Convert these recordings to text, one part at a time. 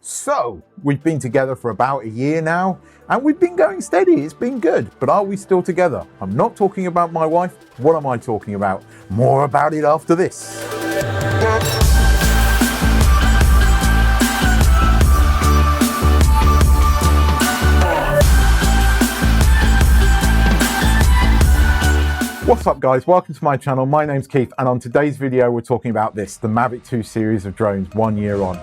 So, we've been together for about a year now, and we've been going steady. It's been good, but are we still together? I'm not talking about my wife. What am I talking about? More about it after this. What's up guys, welcome to my channel. My name's Keith, and on today's video we're talking about this, the Mavic 2 series of drones 1 year on.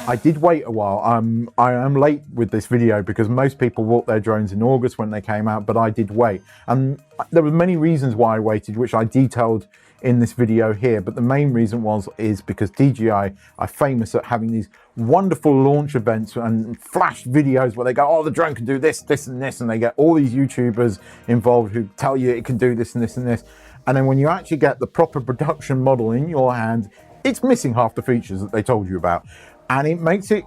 I did wait a while. I am late with this video because most people bought their drones in August when they came out, but I did wait. And there were many reasons why I waited, which I detailed in this video here, but the main reason is because DJI are famous at having these wonderful launch events and flash videos where they go, oh, the drone can do this, this and this, and they get all these YouTubers involved who tell you it can do this and this and this. And then when you actually get the proper production model in your hand, it's missing half the features that they told you about. And it makes it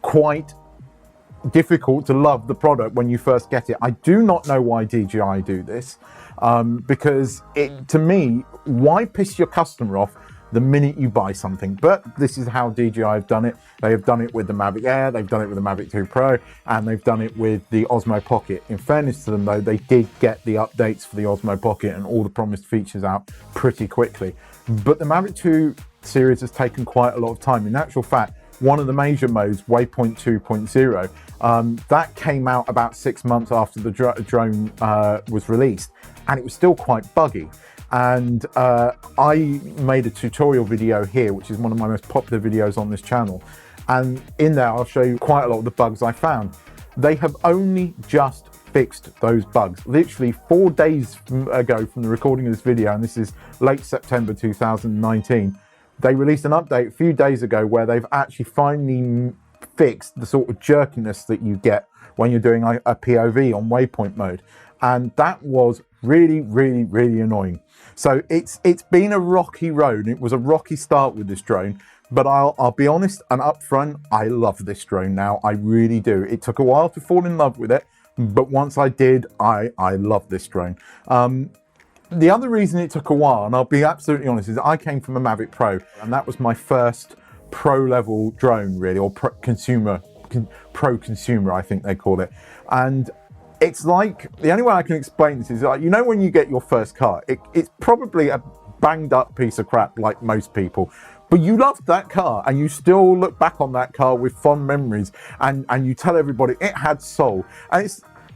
quite difficult to love the product when you first get it. I do not know why DJI do this, because to me, why piss your customer off the minute you buy something? But this is how DJI have done it. They have done it with the Mavic Air, they've done it with the Mavic 2 Pro, and they've done it with the Osmo Pocket. In fairness to them though, they did get the updates for the Osmo Pocket and all the promised features out pretty quickly. But the Mavic 2 series has taken quite a lot of time. In actual fact, one of the major modes, Waypoint 2.0, that came out about 6 months after the drone was released, and it was still quite buggy. And I made a tutorial video here, which is one of my most popular videos on this channel. And in there, I'll show you quite a lot of the bugs I found. They have only just fixed those bugs. Literally 4 days ago from the recording of this video, and this is late September 2019, they released an update a few days ago where they've actually finally fixed the sort of jerkiness that you get when you're doing a POV on waypoint mode. And that was really, really, really annoying. So it's been a rocky road. It was a rocky start with this drone, but I'll be honest and upfront, I love this drone now. I really do. It took a while to fall in love with it, but once I did, I love this drone. The other reason it took a while, and I'll be absolutely honest, is I came from a Mavic Pro, and that was my first pro level drone really, or pro consumer, I think they call it. And it's like, the only way I can explain this is like, you know, when you get your first car, it's probably a banged up piece of crap like most people, but you loved that car and you still look back on that car with fond memories, and you tell everybody it had soul.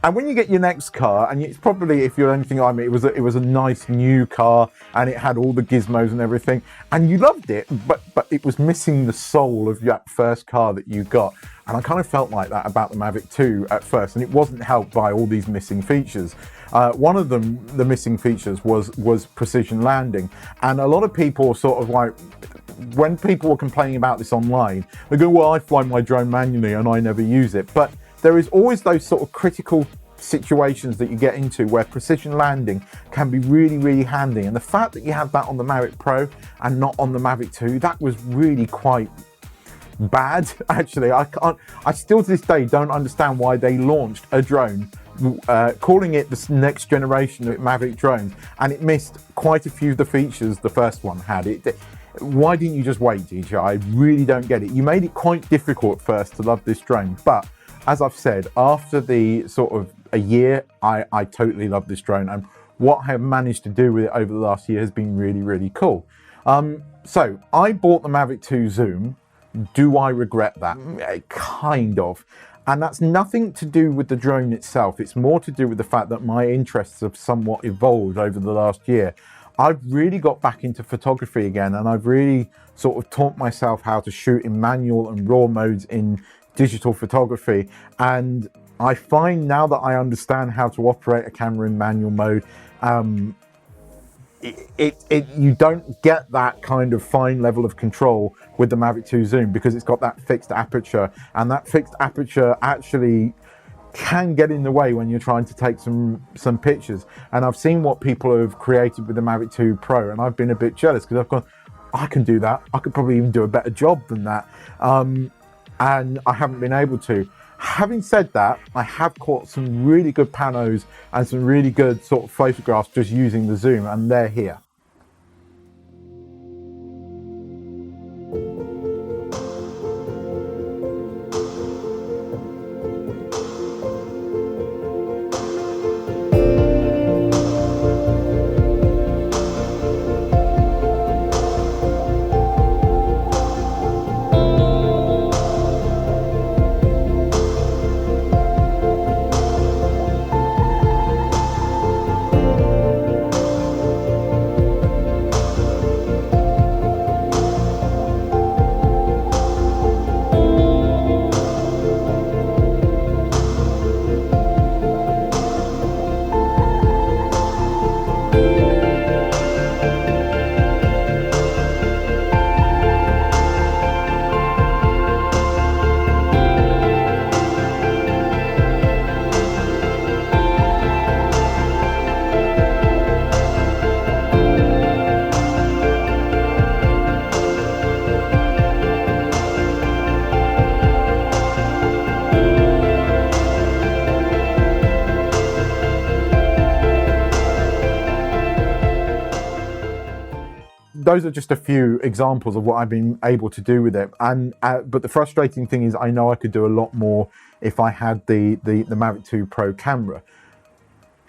And when you get your next car, and it's probably, if you're anything like me, it was a nice new car and it had all the gizmos and everything, and you loved it, but it was missing the soul of that first car that you got. And I kind of felt like that about the Mavic 2 at first, and it wasn't helped by all these missing features. One of them, the missing features, was precision landing. And a lot of people sort of like, when people were complaining about this online, they go, well, I fly my drone manually and I never use it. But there is always those sort of critical situations that you get into where precision landing can be really, really handy. And the fact that you have that on the Mavic Pro and not on the Mavic 2, that was really quite bad, actually. I still to this day don't understand why they launched a drone calling it the next generation of Mavic drones, and it missed quite a few of the features the first one had. Why didn't you just wait, DJI? I really don't get it. You made it quite difficult at first to love this drone, but as I've said, after the sort of a year, I totally love this drone, and what I have managed to do with it over the last year has been really, really cool. So I bought the Mavic 2 Zoom. Do I regret that? Kind of. And that's nothing to do with the drone itself. It's more to do with the fact that my interests have somewhat evolved over the last year. I've really got back into photography again, and I've really sort of taught myself how to shoot in manual and raw modes in digital photography. And I find now that I understand how to operate a camera in manual mode, you don't get that kind of fine level of control with the Mavic 2 Zoom, because it's got that fixed aperture, and that fixed aperture actually can get in the way when you're trying to take some pictures. And I've seen what people have created with the Mavic 2 Pro, and I've been a bit jealous because I've gone, I can do that. I could probably even do a better job than that. And I haven't been able to. Having said that, I have caught some really good panos and some really good sort of photographs just using the zoom, and they're here. Those are just a few examples of what I've been able to do with it. And but the frustrating thing is I know I could do a lot more if I had the Mavic 2 Pro camera.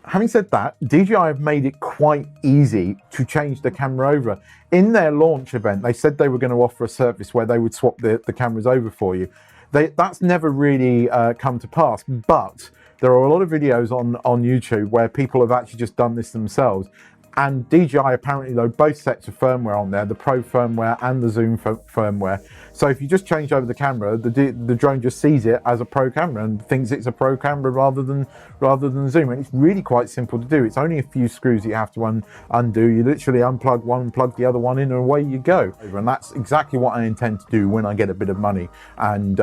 Having said that, DJI have made it quite easy to change the camera over. In their launch event, they said they were going to offer a service where they would swap the cameras over for you. That's never really come to pass, but there are a lot of videos on YouTube where people have actually just done this themselves. And DJI apparently load both sets of firmware on there, the Pro firmware and the Zoom firmware. So if you just change over the camera, the drone just sees it as a Pro camera and thinks it's a Pro camera rather than Zoom. And it's really quite simple to do. It's only a few screws that you have to undo. You literally unplug one, plug the other one in, and away you go. And that's exactly what I intend to do when I get a bit of money. And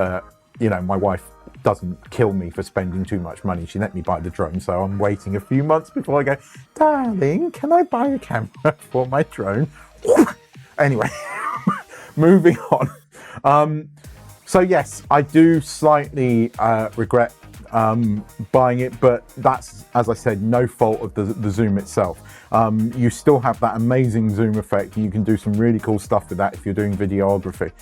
you know, my wife doesn't kill me for spending too much money. She let me buy the drone, so I'm waiting a few months before I go, darling, can I buy a camera for my drone? Anyway, moving on. So yes, I do slightly regret buying it, but that's, as I said, no fault of the Zoom itself. You still have that amazing zoom effect. You can do some really cool stuff with that if you're doing videography.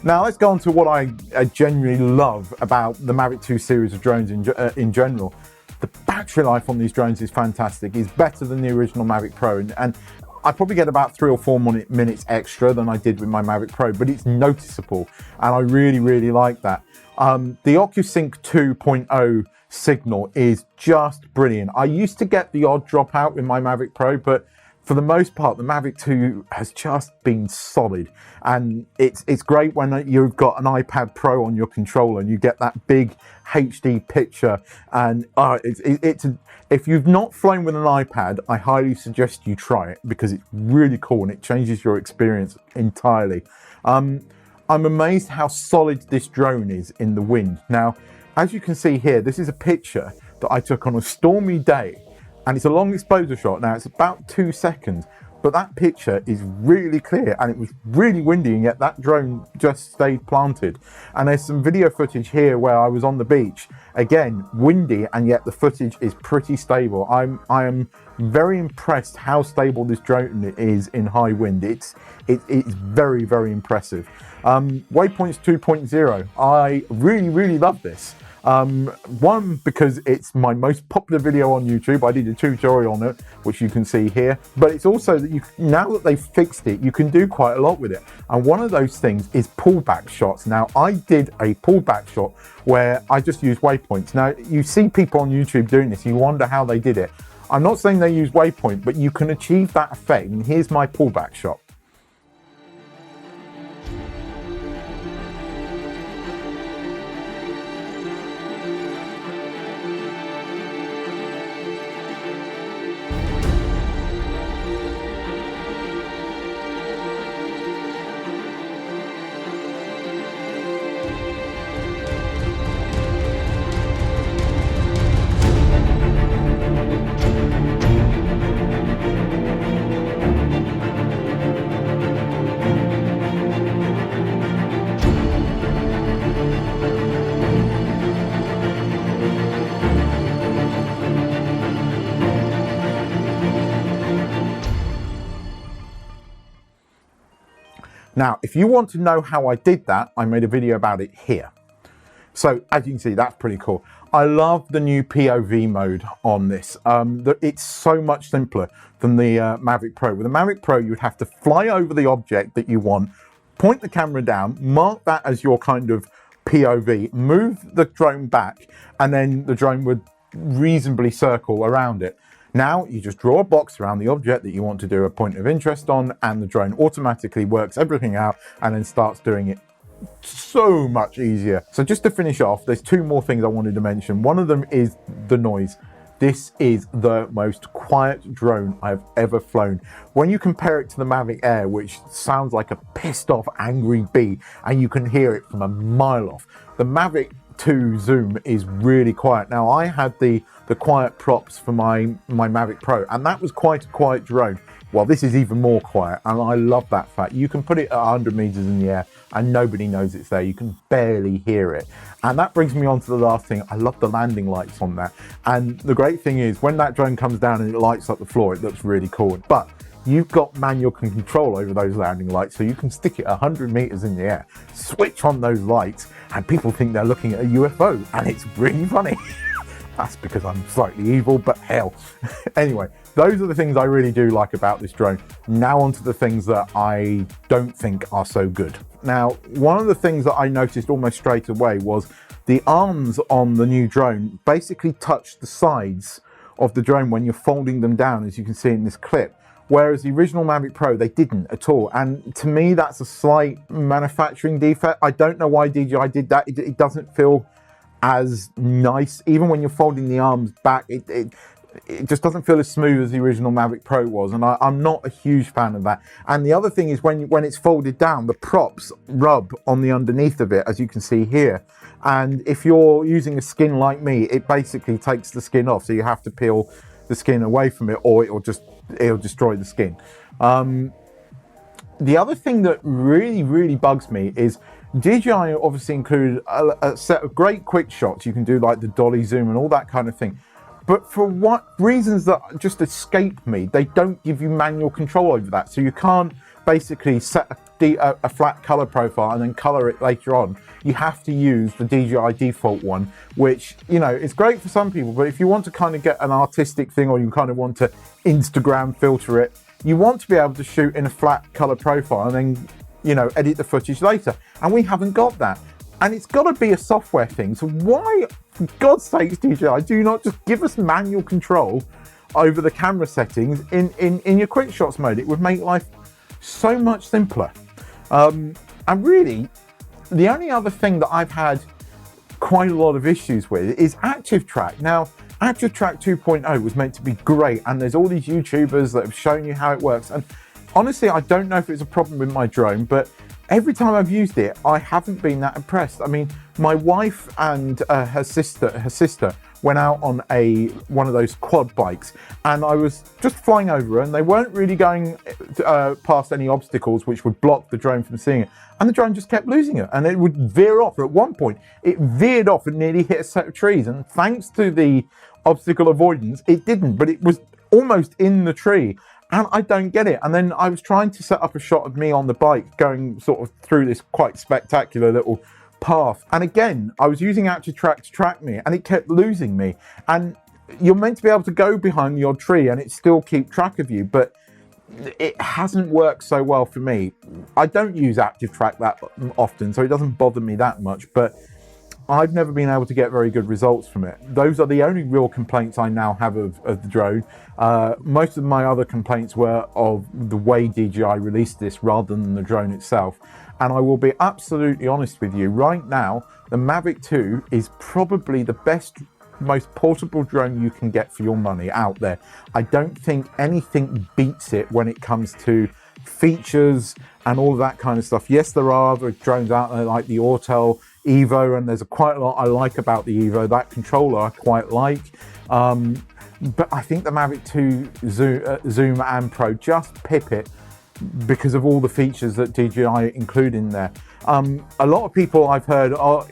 Now let's go on to what I genuinely love about the Mavic 2 series of drones in general. The battery life on these drones is fantastic. It's better than the original Mavic Pro, and I probably get about 3 or 4 minutes extra than I did with my Mavic Pro, but it's noticeable, and I really, really like that. The OcuSync 2.0 signal is just brilliant. I used to get the odd dropout with my Mavic Pro, but for the most part, the Mavic 2 has just been solid, and it's great when you've got an iPad Pro on your controller and you get that big HD picture. And if you've not flown with an iPad, I highly suggest you try it because it's really cool and it changes your experience entirely. I'm amazed how solid this drone is in the wind. Now, as you can see here, this is a picture that I took on a stormy day. And it's a long exposure shot. Now it's about 2 seconds, but that picture is really clear and it was really windy, and yet that drone just stayed planted. And there's some video footage here where I was on the beach, again, windy, and yet the footage is pretty stable. I am very impressed how stable this drone is in high wind. It's very, very impressive. Waypoints 2.0, I really, really love this. One, because it's my most popular video on YouTube. I did a tutorial on it, which you can see here, but it's also that now that they've fixed it, you can do quite a lot with it. And one of those things is pullback shots. Now, I did a pullback shot where I just used waypoints. Now, you see people on YouTube doing this, you wonder how they did it. I'm not saying they use waypoint, but you can achieve that effect. And here's my pullback shot. Now, if you want to know how I did that, I made a video about it here. So as you can see, that's pretty cool. I love the new POV mode on this. It's so much simpler than the Mavic Pro. With the Mavic Pro, you would have to fly over the object that you want, point the camera down, mark that as your kind of POV, move the drone back, and then the drone would reasonably circle around it. Now you just draw a box around the object that you want to do a point of interest on, and the drone automatically works everything out and then starts doing it so much easier. So just to finish off, there's two more things I wanted to mention. One of them is the noise. This is the most quiet drone I've ever flown. When you compare it to the Mavic Air, which sounds like a pissed off angry bee, and you can hear it from a mile off, the Mavic 2 Zoom is really quiet. Now, I had the quiet props for my Mavic Pro, and that was quite a quiet drone. Well, this is even more quiet, and I love that fact. You can put it at 100 meters in the air and nobody knows it's there. You can barely hear it. And that brings me on to the last thing. I love the landing lights on that. And the great thing is when that drone comes down and it lights up the floor, it looks really cool. But you've got manual control over those landing lights, so you can stick it 100 meters in the air, switch on those lights, and people think they're looking at a UFO, and it's really funny. That's because I'm slightly evil, but hell. Anyway, those are the things I really do like about this drone. Now onto the things that I don't think are so good. Now, one of the things that I noticed almost straight away was the arms on the new drone basically touch the sides of the drone when you're folding them down, as you can see in this clip. Whereas the original Mavic Pro, they didn't at all. And to me, that's a slight manufacturing defect. I don't know why DJI did that. It doesn't feel as nice. Even when you're folding the arms back, it just doesn't feel as smooth as the original Mavic Pro was, and I'm not a huge fan of that. And the other thing is when it's folded down, the props rub on the underneath of it, as you can see here. And if you're using a skin like me, it basically takes the skin off, so you have to peel the skin away from it, or it'll destroy the skin. The other thing that really bugs me is DJI obviously included a set of great quick shots. You can do like the dolly zoom and all that kind of thing. But for what reasons that just escape me, they don't give you manual control over that. So you can't basically set a flat color profile and then color it later on. You have to use the DJI default one, which, you know, it's great for some people, but if you want to kind of get an artistic thing, or you kind of want to Instagram filter it, you want to be able to shoot in a flat color profile and then, you know, edit the footage later. And we haven't got that. And it's got to be a software thing. So why, for God's sakes, DJI, do you not just give us manual control over the camera settings in your quick shots mode? It would make life so much simpler. And really, the only other thing that I've had quite a lot of issues with is Active Track. Now, Active Track 2.0 was meant to be great, and there's all these YouTubers that have shown you how it works. And honestly, I don't know if it's a problem with my drone, but every time I've used it, I haven't been that impressed. I mean, my wife and her sister went out on one of those quad bikes, and I was just flying over, and they weren't really going past any obstacles which would block the drone from seeing it. And the drone just kept losing it, and it would veer off. At one point, it veered off and nearly hit a set of trees. And thanks to the obstacle avoidance, it didn't, but it was almost in the tree. And I don't get it. And then I was trying to set up a shot of me on the bike going sort of through this quite spectacular little path. And again, I was using Active Track to track me, and it kept losing me. And you're meant to be able to go behind the odd tree and it still keep track of you, but it hasn't worked so well for me. I don't use Active Track that often, so it doesn't bother me that much, but I've never been able to get very good results from it. Those are the only real complaints I now have of the drone. Most of my other complaints were of the way DJI released this rather than the drone itself. And I will be absolutely honest with you, right now, the Mavic 2 is probably the best, most portable drone you can get for your money out there. I don't think anything beats it when it comes to features and all of that kind of stuff. Yes, there are other drones out there like the Autel Evo, and there's quite a lot I like about the Evo. That controller I quite like. But I think the Mavic 2 Zoom and Pro just pip it because of all the features that DJI include in there. A lot of people I've heard are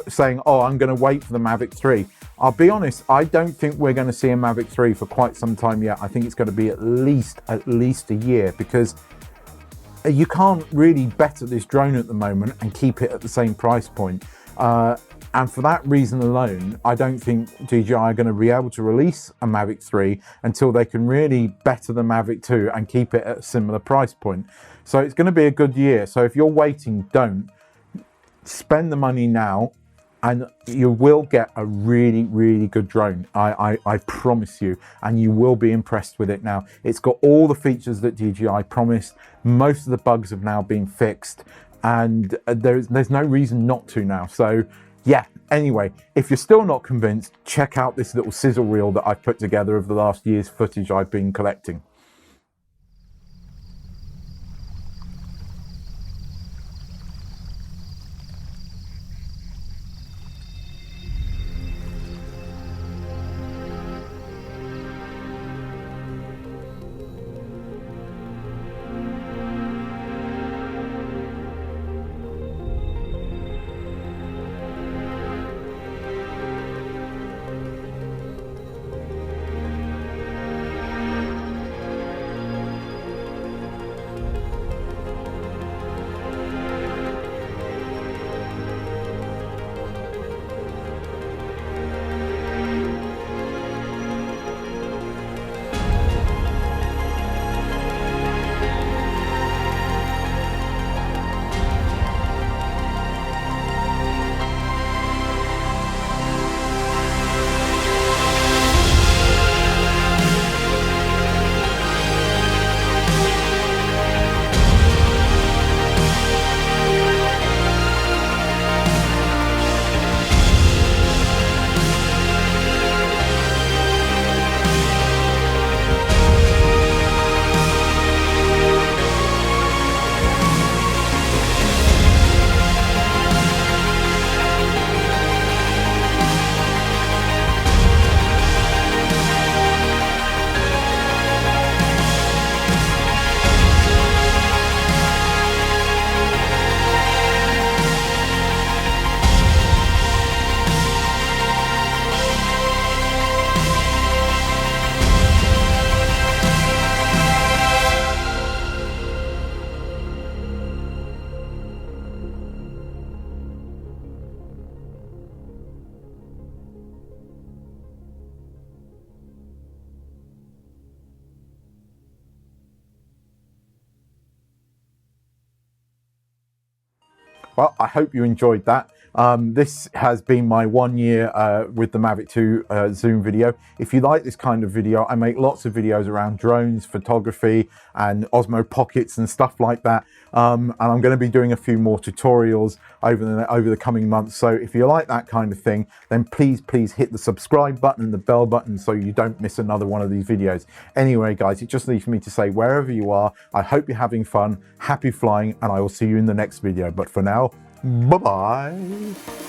saying, oh, I'm going to wait for the Mavic 3. I'll be honest, I don't think we're going to see a Mavic 3 for quite some time yet. I think it's going to be at least a year, because you can't really better this drone at the moment and keep it at the same price point. And for that reason alone, I don't think DJI are going to be able to release a Mavic 3 until they can really better the Mavic 2 and keep it at a similar price point. So it's going to be a good year. So if you're waiting, don't. Spend the money now and you will get a really, really good drone. I promise you, and you will be impressed with it now. It's got all the features that DJI promised. Most of the bugs have now been fixed, and there's no reason not to now. So yeah, anyway, if you're still not convinced, check out this little sizzle reel that I've put together of the last year's footage I've been collecting. Well, I hope you enjoyed that. This has been my 1 year with the Mavic 2 Zoom video. If you like this kind of video, I make lots of videos around drones, photography, and Osmo Pockets and stuff like that. And I'm going to be doing a few more tutorials over the coming months. So if you like that kind of thing, then please hit the subscribe button and the bell button so you don't miss another one of these videos. Anyway, guys, it just leaves me to say, wherever you are, I hope you're having fun, happy flying, and I will see you in the next video. But for now, bye-bye.